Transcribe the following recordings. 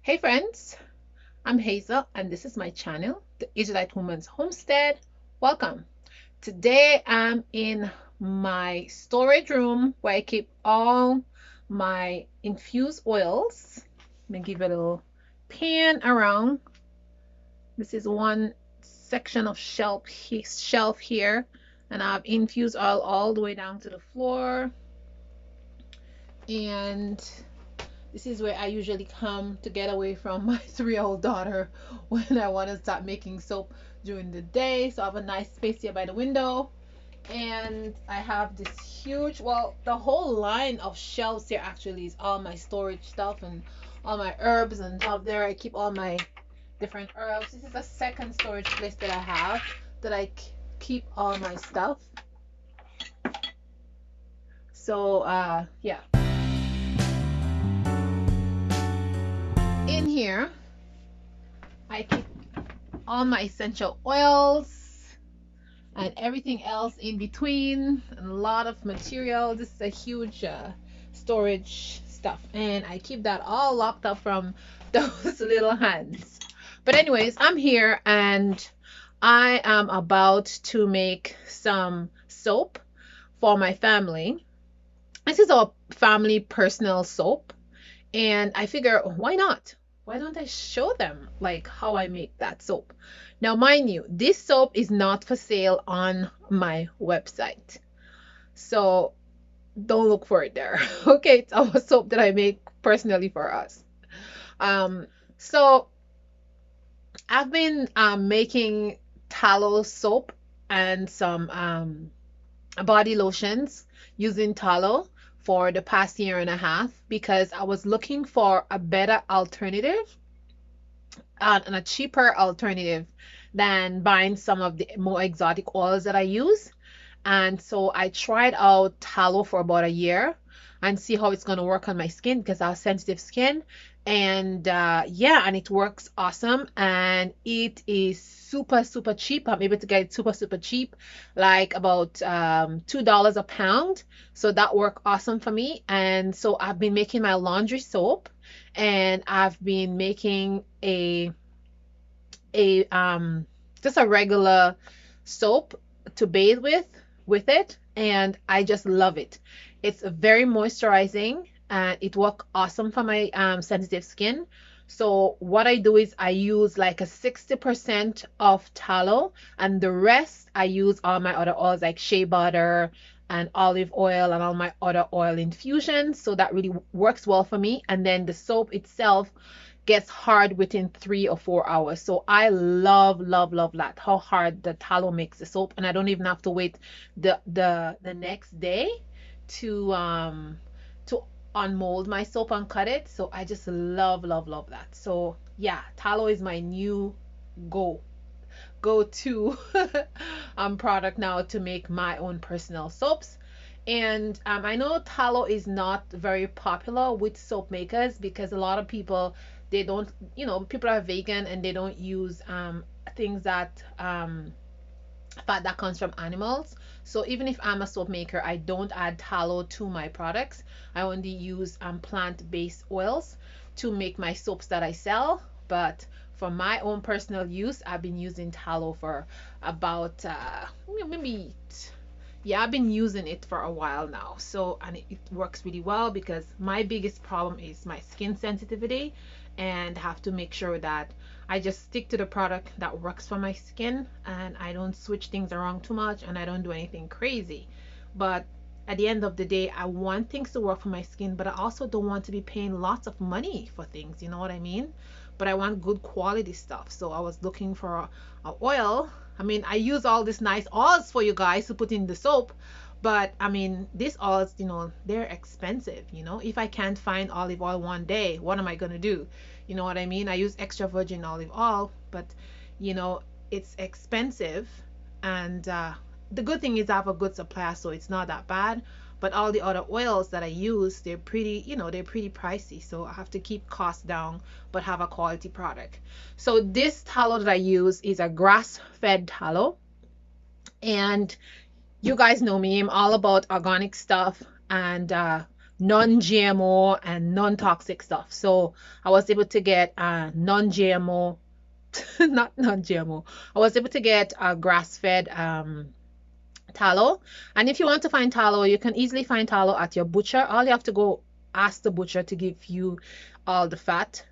Hey friends, I'm Hazel and this is my channel, The Israelite Woman's Homestead. Welcome. Today I'm in my storage room where I keep all my infused oils. Let me give it a little pan around. This is one section of shelf here, and I have infused oil all the way down to the floor. And this is where I usually come to get away from my 3-year-old daughter when I want to start making soap during the day. So I have a nice space here by the window. And I have this huge, well, the whole line of shelves here actually is all my storage stuff and all my herbs. And up there I keep all my different herbs. This is a second storage place that I have that I keep all my stuff. So yeah. In here I keep all my essential oils and everything else in between, and a lot of material. This is a huge storage stuff, and I keep that all locked up from those little hands. But anyways, I'm here and I am about to make some soap for my family. This is our family personal soap, and I figure, why not? Why don't I show them like how I make that soap? Now, mind you, this soap is not for sale on my website. So don't look for it there. Okay, it's our soap that I make personally for us. So I've been making tallow soap and some body lotions using tallow for the past year and a half because I was looking for a better alternative and a cheaper alternative than buying some of the more exotic oils that I use. And so I tried out tallow for about a year and see how it's going to work on my skin because I have sensitive skin. And yeah, and it works awesome, and it is super cheap. I'm able to get it super cheap, like about $2 a pound. So that worked awesome for me. And so I've been making my laundry soap, and I've been making a just a regular soap to bathe with it, and I just love it. It's very moisturizing and it works awesome for my sensitive skin. So what I do is I use like a 60% of tallow, and the rest I use all my other oils like shea butter and olive oil and all my other oil infusions. So that really works well for me. And then the soap itself gets hard within 3 or 4 hours. So I love that, how hard the tallow makes the soap, and I don't even have to wait the next day to unmold my soap and cut it. So I just love that. So yeah, tallow is my new go-to product now to make my own personal soaps. And I know tallow is not very popular with soap makers because a lot of people, they don't, people are vegan and they don't use things that fat that comes from animals. So even if I'm a soap maker, I don't add tallow to my products. I only use plant-based oils to make my soaps that I sell. But for my own personal use, I've been using tallow for about maybe, yeah, I've been using it for a while now. So, and it works really well because my biggest problem is my skin sensitivity, and have to make sure that I just stick to the product that works for my skin, and I don't switch things around too much, and I don't do anything crazy. But at the end of the day, I want things to work for my skin, but I also don't want to be paying lots of money for things, you know what I mean? But I want good quality stuff. So I was looking for a oil. I mean, I use all these nice oils for you guys to put in the soap, but I mean, these oils, they're expensive. If I can't find olive oil one day, what am I gonna do? You know what I mean? I use extra virgin olive oil, but it's expensive. And the good thing is I have a good supply, so it's not that bad. But all the other oils that I use, they're pretty pricey. So I have to keep costs down, but have a quality product. So this tallow that I use is a grass-fed tallow. And you guys know me, I'm all about organic stuff and non-GMO and non-toxic stuff. So I was able to get non-GMO, not non-GMO. I was able to get grass-fed tallow. And if you want to find tallow, you can easily find tallow at your butcher. All you have to go ask the butcher to give you all the fat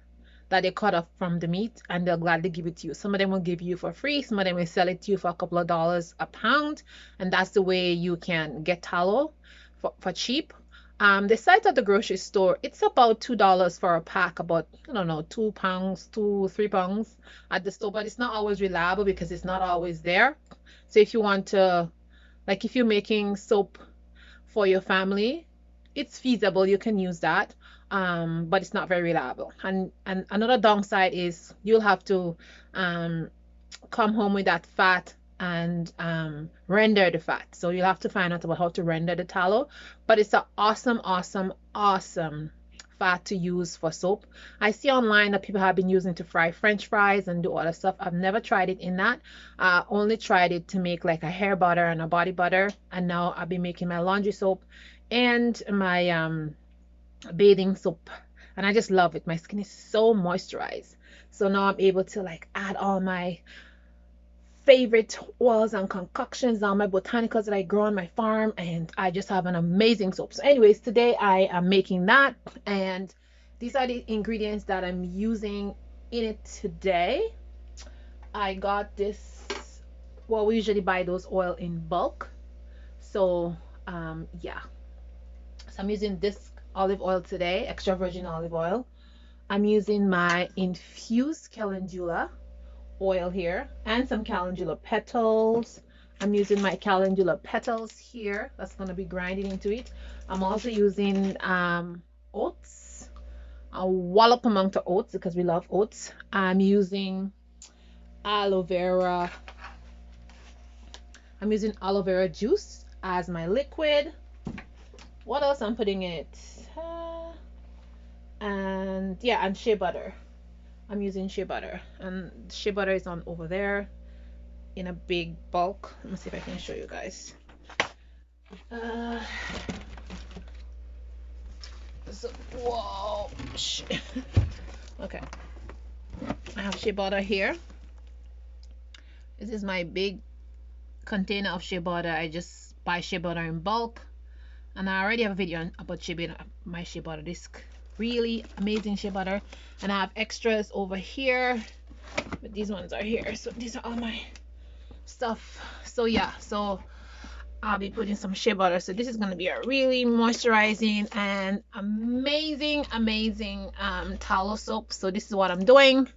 that they cut off from the meat, and they'll gladly give it to you. Some of them will give you for free, some of them will sell it to you for a couple of dollars a pound, and that's the way you can get tallow for cheap. The size of the grocery store, it's about $2 for a pack, about, I don't know, 2 pounds, 3 pounds at the store, but it's not always reliable because it's not always there. So if you want to, like, if you're making soap for your family, it's feasible, you can use that, but it's not very reliable. And another downside is you'll have to come home with that fat and render the fat. So you'll have to find out about how to render the tallow. But it's an awesome, awesome, awesome fat to use for soap. I see online that people have been using to fry French fries and do other stuff. I've never tried it in that. I only tried it to make like a hair butter and a body butter. And now I've been making my laundry soap and my bathing soap, and I just love it. My skin is so moisturized. So now I'm able to like add all my favorite oils and concoctions, all my botanicals that I grow on my farm, and I just have an amazing soap. So anyways, today I am making that, and these are the ingredients that I'm using in it today. I got this, well, we usually buy those oil in bulk. So yeah, so I'm using this olive oil today, extra virgin olive oil. I'm using my infused calendula oil here and some calendula petals. I'm using my calendula petals here. That's going to be grinding into it. I'm also using oats, a wallop amount of oats because we love oats. I'm using aloe vera. I'm using aloe vera juice as my liquid. What else I'm putting in it? And yeah, and shea butter. I'm using shea butter, and shea butter is on over there in a big bulk. Let me see if I can show you guys. So, whoa, okay, I have shea butter here. This is my big container of shea butter. I just buy shea butter in bulk, and I already have a video about shea butter, my shea butter. This really amazing shea butter, and I have extras over here, but these ones are here. So these are all my stuff. So yeah, so I'll be putting some shea butter. So this is going to be a really moisturizing and amazing tallow soap. So this is what I'm doing.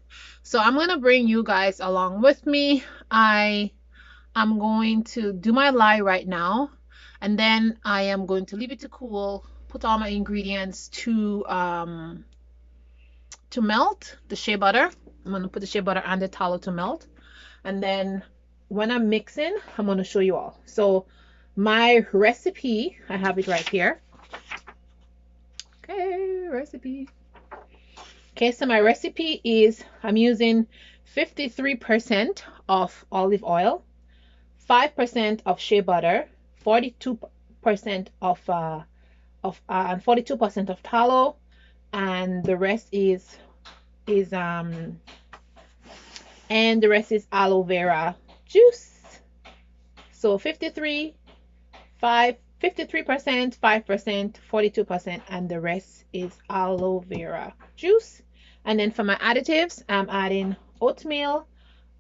So I'm going to bring you guys along with me. I'm going to do my lye right now, and then I am going to leave it to cool, put all my ingredients to melt the shea butter. I'm going to put the shea butter and the tallow to melt, and then when I'm mixing, I'm going to show you all. So my recipe, I have it right here. Okay, recipe. Okay, so my recipe is, I'm using 53% of olive oil, 5% of shea butter, 42% of and 42% of tallow, and the rest is aloe vera juice. So 53%, 5%, 42%, and the rest is aloe vera juice. And then for my additives, I'm adding oatmeal,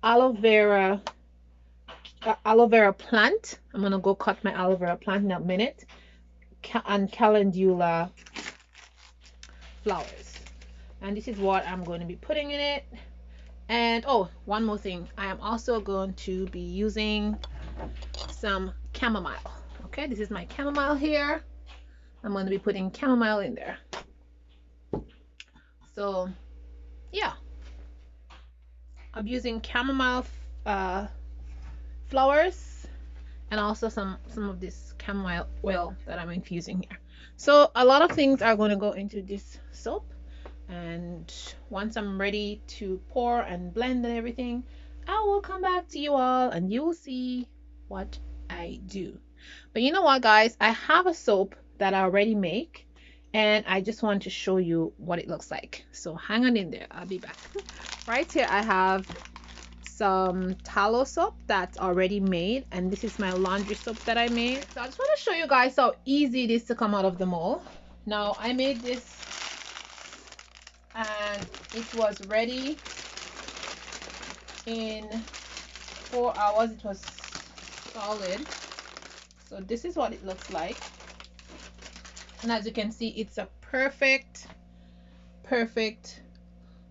aloe vera plant. I'm gonna go cut my aloe vera plant in a minute, and calendula flowers. And this is what I'm going to be putting in it. And oh, one more thing, I am also going to be using some chamomile. Okay, this is my chamomile here. I'm going to be putting chamomile in there. So yeah, I'm using chamomile flowers, and also some of this chamomile oil that I'm infusing here. So a lot of things are going to go into this soap, and once I'm ready to pour and blend and everything, I will come back to you all and you will see what I do. But you know what, guys, I have a soap that I already make, and I just want to show you what it looks like. So hang on in there, I'll be back. Right here I have some tallow soap that's already made, and this is my laundry soap that I made. So I just want to show you guys how easy it is to come out of the mold. Now I made this and it was ready in 4 hours. It was solid. So this is what it looks like, and as you can see, it's a perfect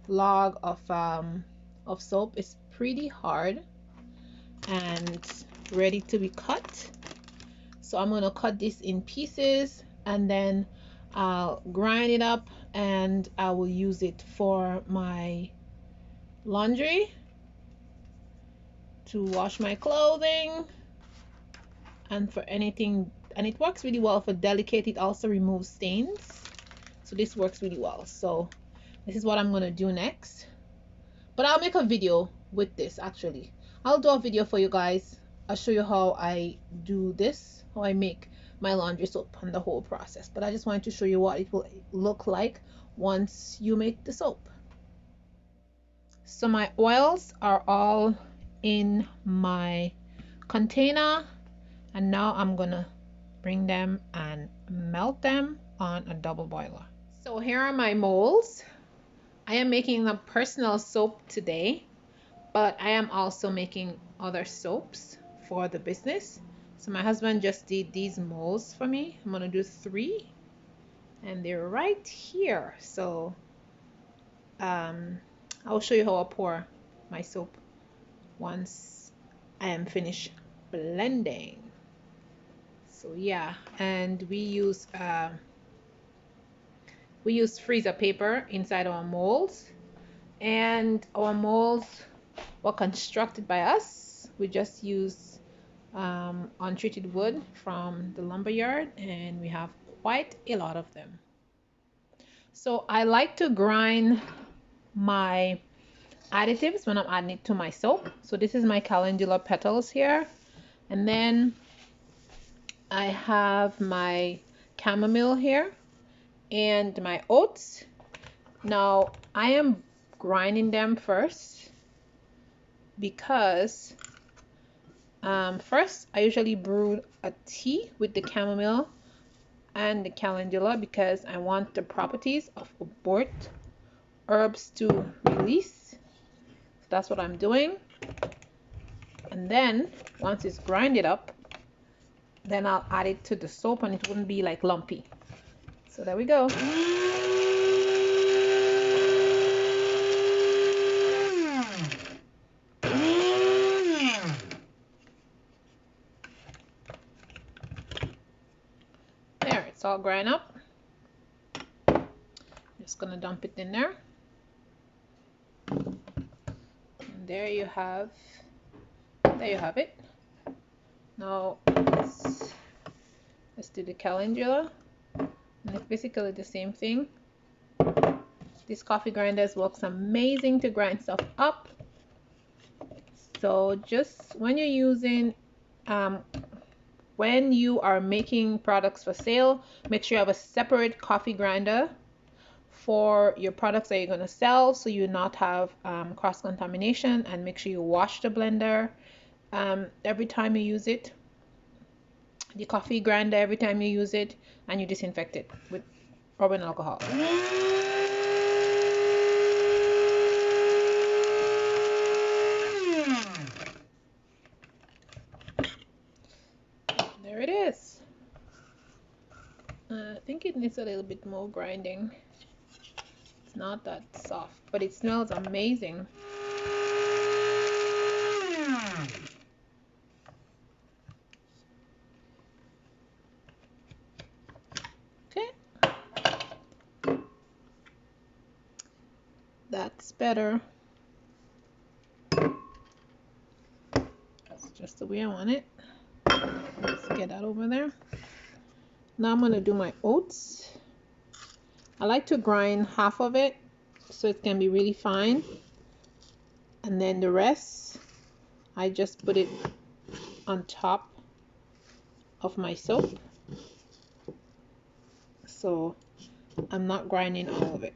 log of soap. It's pretty hard and ready to be cut. So I'm gonna cut this in pieces, and then I'll grind it up, and I will use it for my laundry, to wash my clothing, and for anything. And it works really well for delicate. It also removes stains, so this works really well. So this is what I'm gonna do next, but I'll make a video with this. Actually, I'll do a video for you guys. I'll show you how I do this, how I make my laundry soap, and the whole process. But I just wanted to show you what it will look like once you make the soap. So my oils are all in my container, and now I'm gonna bring them and melt them on a double boiler. So here are my molds. I am making a personal soap today, but I am also making other soaps for the business. So my husband just did these molds for me. I'm gonna do 3, and they're right here. So I'll show you how I pour my soap once I am finished blending. So yeah, and we use freezer paper inside our molds, and our molds were constructed by us. We just use untreated wood from the lumber yard, and we have quite a lot of them. So I like to grind my additives when I'm adding it to my soap. So this is my calendula petals here, and then I have my chamomile here and my oats. Now I am grinding them first because first I usually brew a tea with the chamomile and the calendula, because I want the properties of both herbs to release. So that's what I'm doing. And then once it's grinded up, then I'll add it to the soap, and it wouldn't be like lumpy. So there we go. There, it's all grind up. Just gonna dump it in there. And there you have it. Now let's do the calendula, and it's basically the same thing. This coffee grinders works amazing to grind stuff up. So just when you're using when you are making products for sale, make sure you have a separate coffee grinder for your products that you're going to sell, so you not have cross contamination. And make sure you wash the blender every time you use it, the coffee grinder every time you use it, and you disinfect it with rubbing alcohol. There it is. I think it needs a little bit more grinding. It's not that soft, but it smells amazing. Okay, that's better. That's just the way I want it. Let's get that over there. Now I'm going to do my oats. I like to grind half of it so it can be really fine, and then the rest I just put it on top of my soap. So I'm not grinding all of it.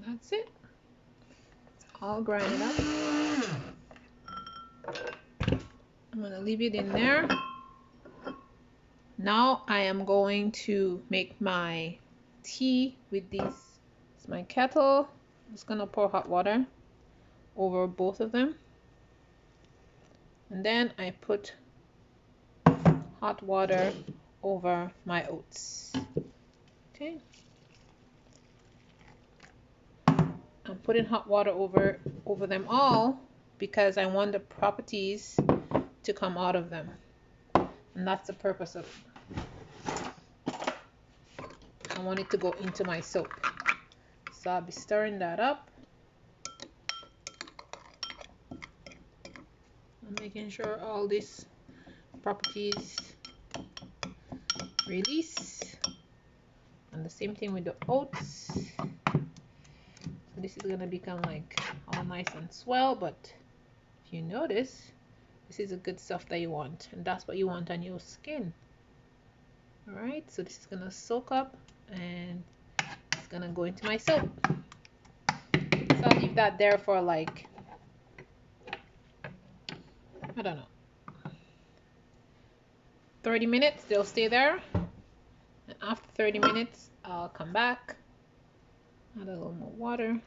That's it. All grinded up. I'm gonna leave it in there. Now I am going to make my tea with this. It's my kettle. I'm just gonna pour hot water over both of them. And then I put hot water over my oats. Okay. I'm putting hot water over them all because I want the properties to come out of them. And that's the purpose of it. I want it to go into my soap. So I'll be stirring that up. I'm making sure all these properties release. And the same thing with the oats. So this is gonna become like all nice and swell, but if you notice, this is the good stuff that you want, and that's what you want on your skin. All right, so this is gonna soak up and it's gonna go into my soap. So I'll leave that there for like, I don't know, 30 minutes. They'll stay there, and after 30 minutes I'll come back, add a little more water,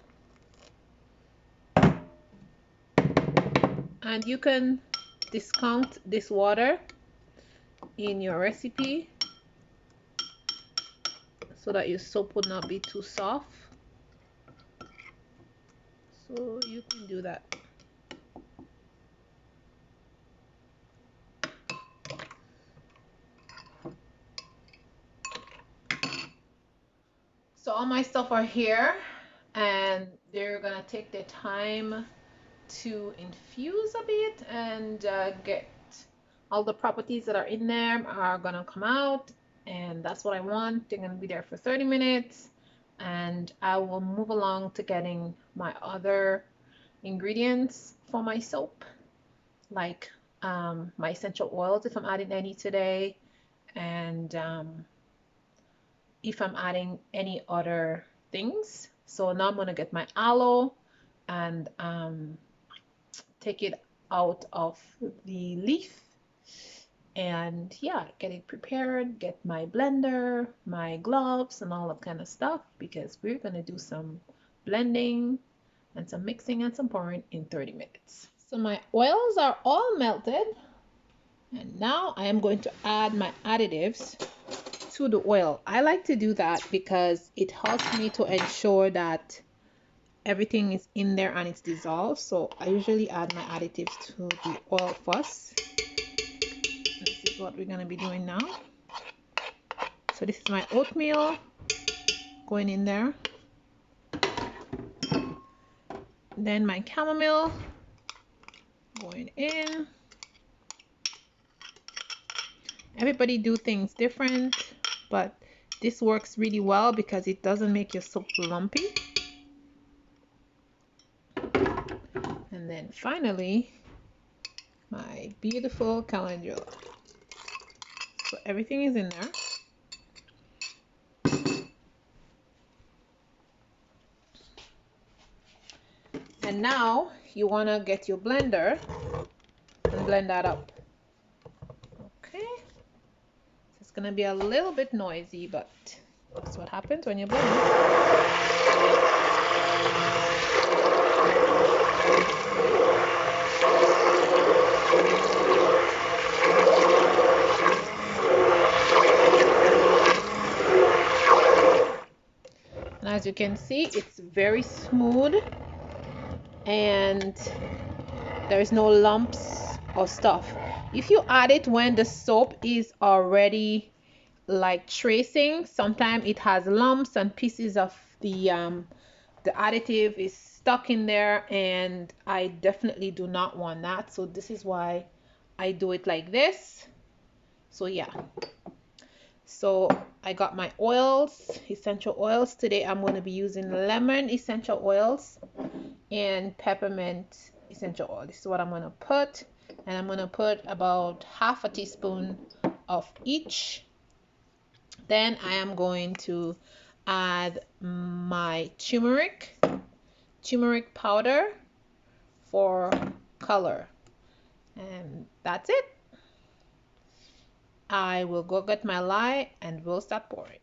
and you can discount this water in your recipe so that your soap would not be too soft. So you can do that. So all my stuff are here, and they're gonna take their time to infuse a bit and get all the properties that are in there are gonna come out, and that's what I want. They're gonna be there for 30 minutes, and I will move along to getting my other ingredients for my soap, like my essential oils if I'm adding any today, and if I'm adding any other things. So now I'm gonna get my aloe and take it out of the leaf, and yeah, get it prepared, get my blender, my gloves, and all that kind of stuff, because we're gonna do some blending and some mixing and some pouring in 30 minutes. So my oils are all melted, and now I am going to add my additives to the oil. I like to do that because it helps me to ensure that everything is in there and it's dissolved. So I usually add my additives to the oil first. This is what we're going to be doing now. So this is my oatmeal going in there. Then my chamomile going in. Everybody do things different, but this works really well because it doesn't make your soup lumpy. And then finally, my beautiful calendula. So everything is in there. And now you want to get your blender and blend that up. Okay. So it's going to be a little bit noisy, but that's what happens when you blend. And as you can see, it's very smooth and there's no lumps or stuff. If you add it when the soap is already like tracing, sometimes it has lumps and pieces of the additive is stuck in there, and I definitely do not want that. So this is why I do it like this. So yeah, So I got my oils, essential oils. Today I'm going to be using lemon essential oils and peppermint essential oil. This is what I'm going to put. And I'm going to put about half a teaspoon of each. Then I am going to add my turmeric powder for color. And that's it. I will go get my lye and we'll start pouring.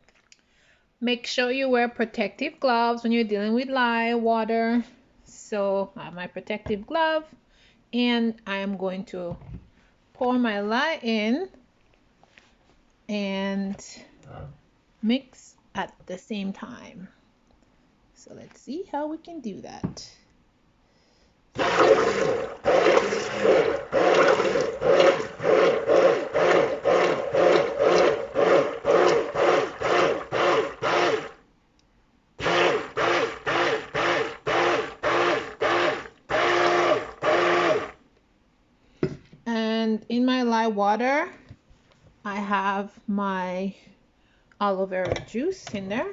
Make sure you wear protective gloves when you're dealing with lye water. So I have my protective glove and I am going to pour my lye in and mix at the same time. So let's see how we can do that. And in my lye water, I have my aloe vera juice in there.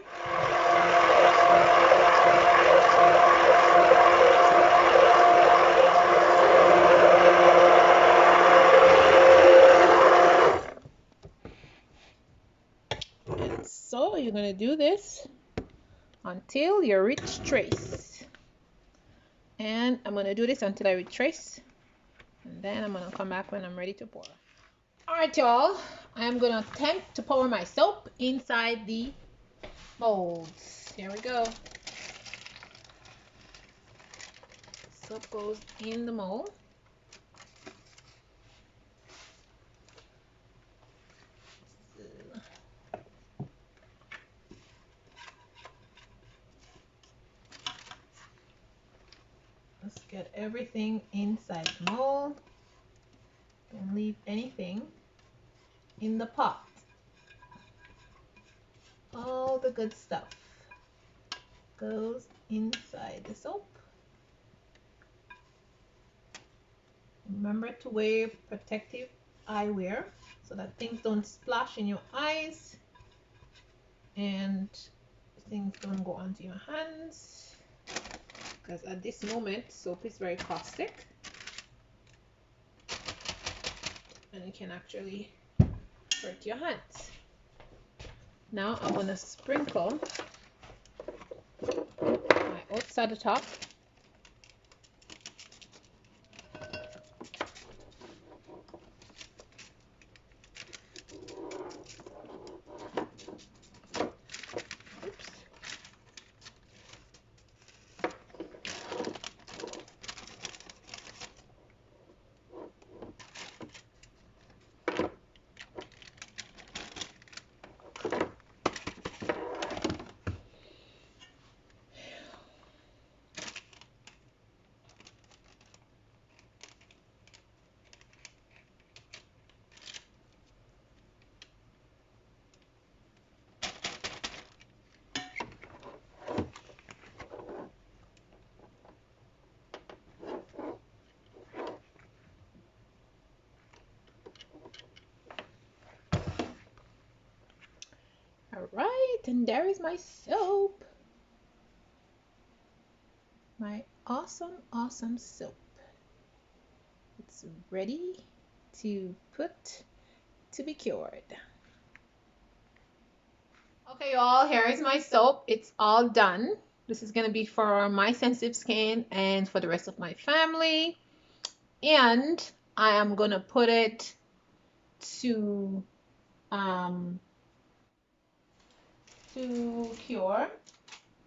And so you're going to do this until you reach trace. And I'm going to do this until I reach trace. And then I'm going to come back when I'm ready to pour. Alright y'all, I'm going to attempt to pour my soap inside the molds. Here we go. Soap goes in the mold. Let's get everything inside the mold. Don't leave anything in the pot. All the good stuff goes inside the soap. Remember to wear protective eyewear so that things don't splash in your eyes and things don't go onto your hands, because at this moment soap is very caustic and it can actually hurt your hands. Now I'm going to sprinkle my oats at the top. All right, and there is my soap. My awesome soap. It's ready to put to be cured. Okay, y'all, here is my soap. It's all done. This is going to be for my sensitive skin and for the rest of my family. And I am going to put it to cure.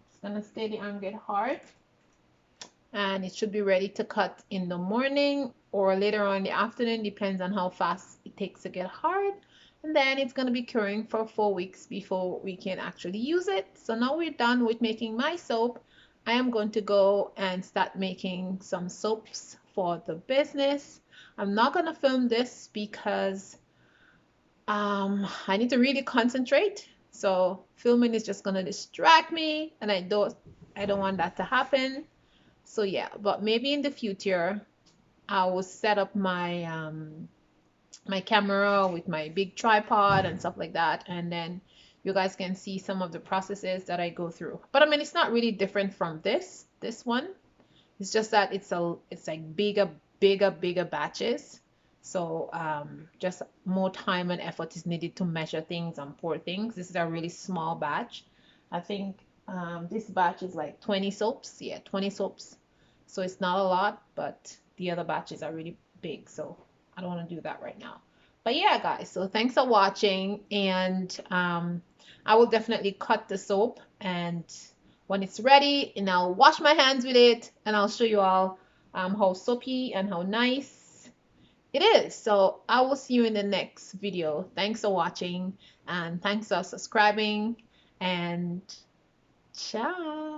It's going to stay there and get hard. And it should be ready to cut in the morning or later on in the afternoon, depends on how fast it takes to get hard. And then it's going to be curing for 4 weeks before we can actually use it. So now we're done with making my soap. I am going to go and start making some soaps for the business. I'm not going to film this because I need to really concentrate. So filming is just going to distract me, and I don't want that to happen. So yeah, but maybe in the future I will set up my my camera with my big tripod and stuff like that, and then you guys can see some of the processes that I go through. But I mean, it's not really different from this one. It's just that it's like bigger batches. So just more time and effort is needed to measure things and pour things. This is a really small batch. I think this batch is like 20 soaps. Yeah, 20 soaps. So it's not a lot, but the other batches are really big. So I don't want to do that right now. But yeah, guys, so thanks for watching. And I will definitely cut the soap, and when it's ready, and I'll wash my hands with it, and I'll show you all how soapy and how nice it is. So I will see you in the next video. Thanks for watching, and thanks for subscribing, and ciao.